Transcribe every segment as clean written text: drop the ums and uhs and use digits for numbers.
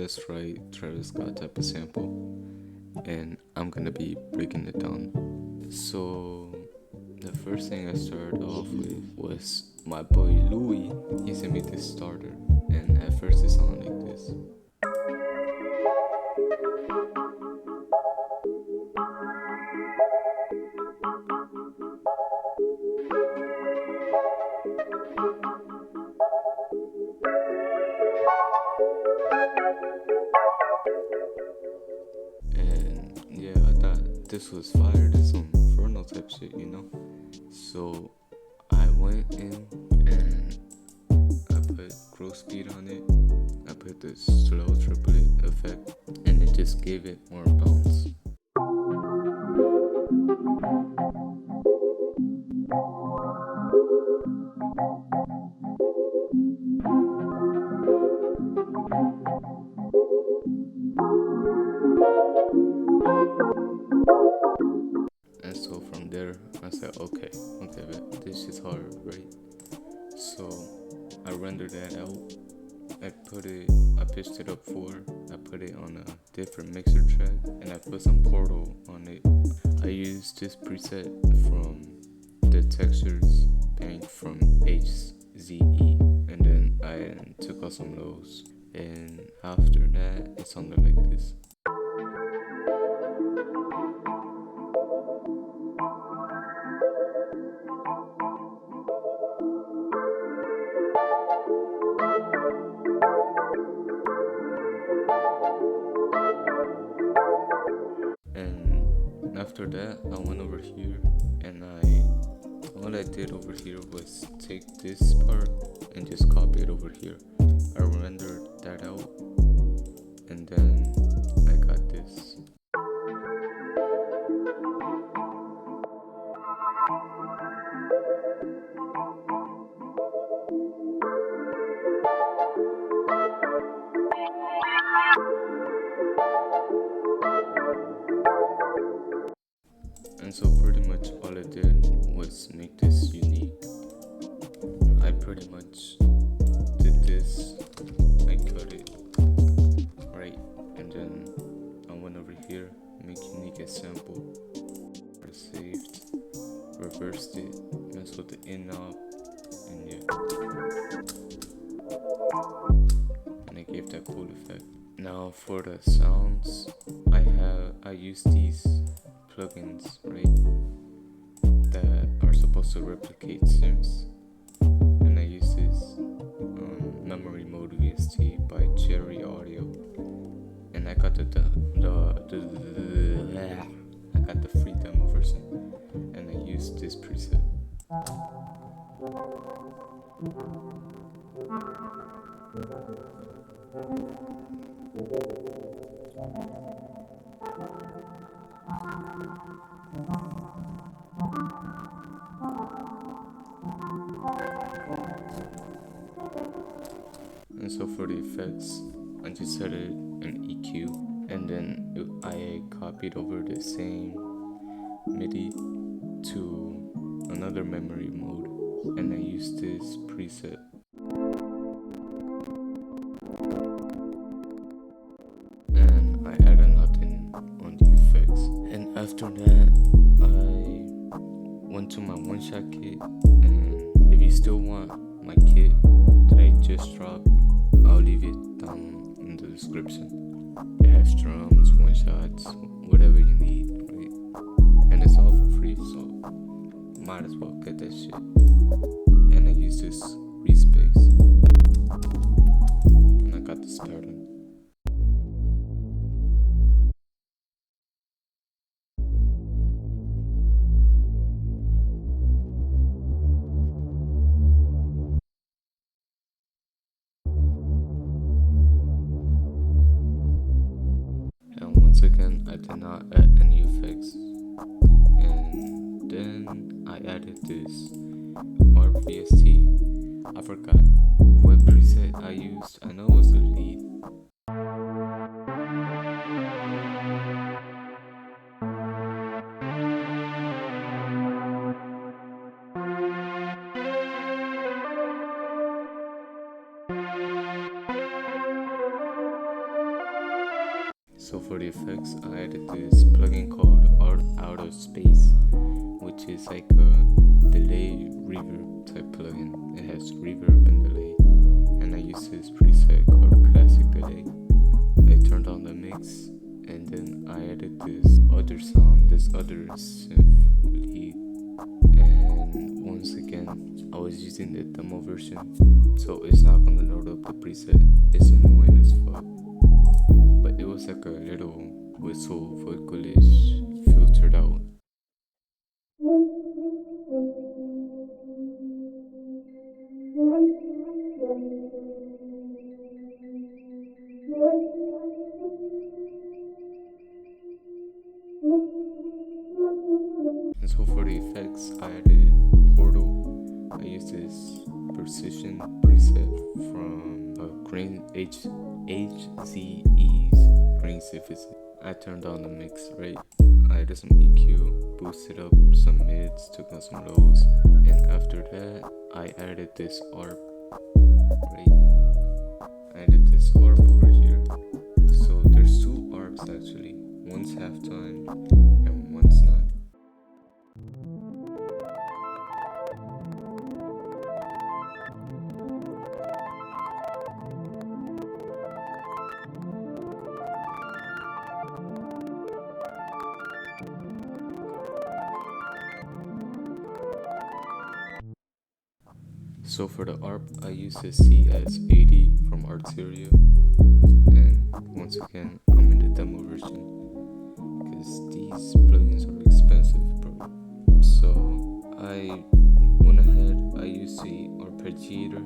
Dez Wright, Travis Scott type of sample, and I'm gonna be breaking it down. So the first thing I started off with was my boy Louuy. He sent me this starter, and at first it sounded like this. And yeah, I thought this was fire, this some Inferno type shit, you know? So I went in and I put growth speed on it. I put the slow triplet effect, and it just gave it more bounce. And so from there, I said, okay, but this is hard, right? So I rendered that out. I pitched it up 4. I put it on a different mixer track, and I put some Portal on it. I used this preset from the textures bank from HZE, and then I took out some of those. And after that, it sounded like this. And after that, I went over here, and all I did over here was take this part and just copy it over here. I rendered that out, and then I got this. And so pretty much all I did was make this unique. I pretty much did this. I cut it, right? And then I went over here, make unique as sample. I saved, reversed it, messed with the in knob, and yeah. And I gave that cool effect. Now for the sounds, I use these plugins, right, that are supposed to replicate synths, and I use this memory mode VST by Cherry Audio, and I got the free demo version, and I used this preset. And so for the effects, I just set it in EQ, and then I copied over the same MIDI to another memory mode, and I used this preset. And I added nothing on the effects. And after that, I went to my one-shot kit, and if you still want my kit that I just dropped, I'll leave it down in the description. It has drums, one-shots, whatever you need, right? And it's all for free, so might as well get that shit. And I use this respace, and I got this pattern. Once again, I did not add any effects, and then I added this RVST. I forgot what preset I used. I know it was the lead. So for the effects, I added this plugin called Out of Space, which is like a delay reverb type plugin. It has reverb and delay, and I use this preset called Classic Delay. I turned on the mix, and then I added this other sound, this other synth lead, and once again I was using the demo version, so it's not gonna load up the preset. It's annoying as fuck, but it was like a little whistle vocalish filtered out. And so for the effects, I added Portal. I used this Percussion preset from Grain HZE's Grain Sufficient. I turned on the mix, right? I added some EQ, boosted up some mids, took out some lows, and after that, I added this ARP, right? I added this ARP over here. So there's two ARPs actually. One's halftime and one's not. So for the ARP, I use the CS80 from Arteria, and once again, I'm in the demo version, because these plugins are expensive, bro. So I went ahead, I used the arpeggiator,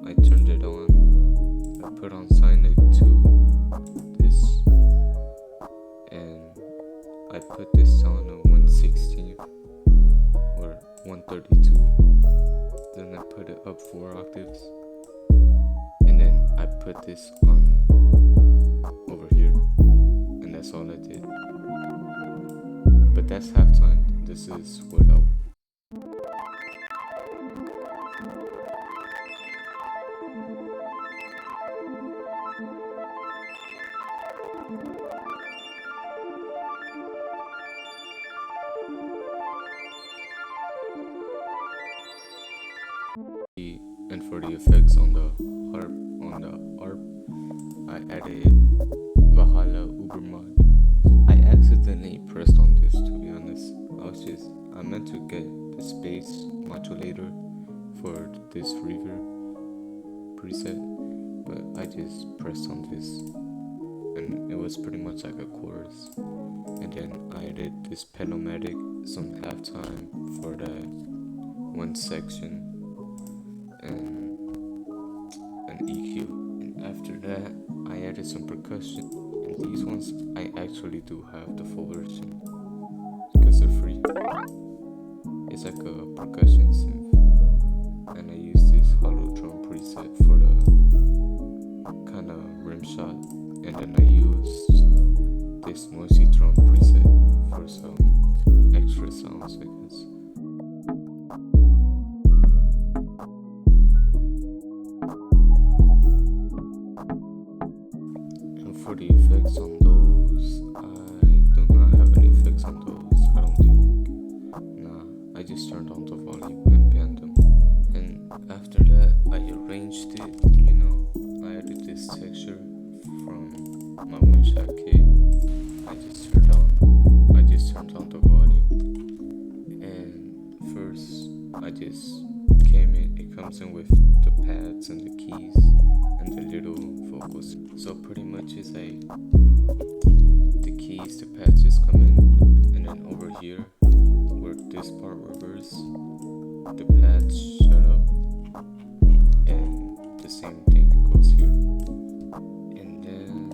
I turned it on, I put on Sonic to this, and I put this down to 116 or 132. Then I put it up 4 octaves, and then I put this on over here, and that's all I did. But that's halftime. This is without. And for the effects on the ARP, I added Valhalla Ubermod. I accidentally pressed on this, to be honest. I meant to get the space modulator for this reverb preset, but I just pressed on this, and it was pretty much like a chorus. And then I added this Penomatic, some halftime for that one section, and an EQ. And after that, I added some percussion, and these ones I actually do have the full version because they're free. It's like a percussion synth, and I use this hollow drum preset for the kind of rim shot, and then I used this noisy drum preset for some extra sounds, I guess. For the effects on those, I do not have any effects on those, I don't think. Nah, I just turned on the volume and panned them. And after that, I arranged it, I added this texture from my one-shot kit. I just turned on the volume. And first, I just it comes in with the pads and the keys and the little vocals. So pretty much it's like the keys, the pads just come in, and then over here where this part reverse, the pads shut up, and the same thing goes here. And then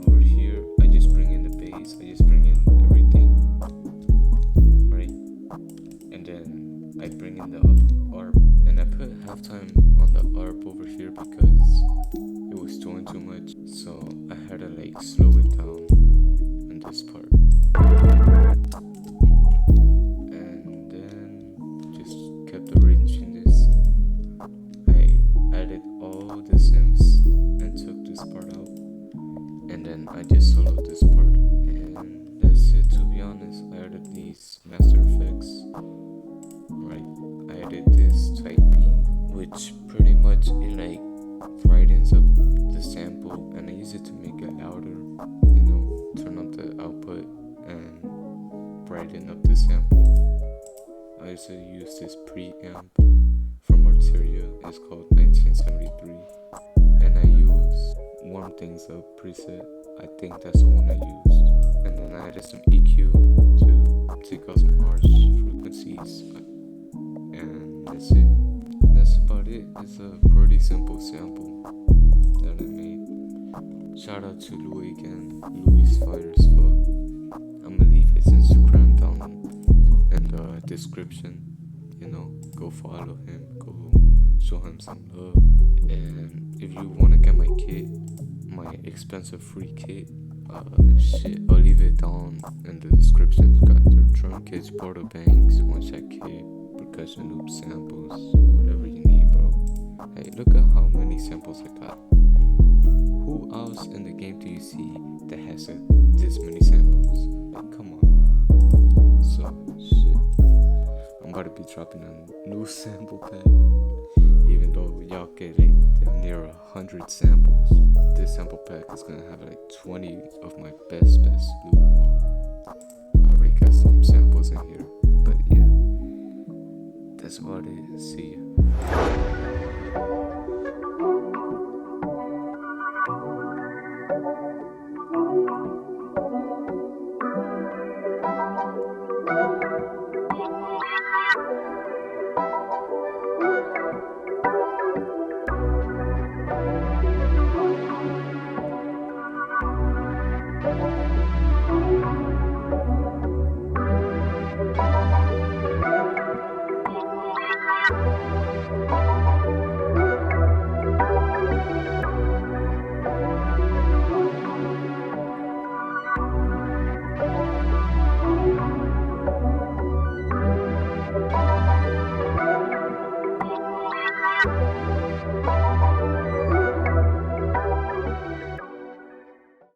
over here I just bring in the bass, I just bring in everything, right? And then I bring in the ARP, and I put halftime on the ARP over here because it was doing too much, so I had to like slow it down in this part. And then just kept arranging this. I added all the synths and took this part out, and then I just soloed which pretty much it like brightens up the sample, and I use it to make it louder, turn up the output and brighten up the sample. I also use this preamp from Arteria, it's called 1973, and I use Warm Things Up preset. I think that's the one I used, and then I added some EQ to take out some harsh frequencies, and that's it. That's about it. It's a pretty simple sample that I made. Shout out to Louuy again. Louuy's fire as fuck. I'ma leave his Instagram down in the description. Go follow him. Go show him some love. And if you wanna get my kit, my expensive free kit, I'll leave it down in the description. It's got your drum kits, porta banks, one shot kit, percussion loop samples, whatever you need, bro. Hey, look at how many samples I got. Who else in the game do you see that has this many samples? Like, come on. So, shit. I'm about to be dropping a new sample pack. Even though y'all get like damn near 100 samples, this sample pack is gonna have like 20 of my best loop. I already got some samples in here, but yeah, that's about it. See ya.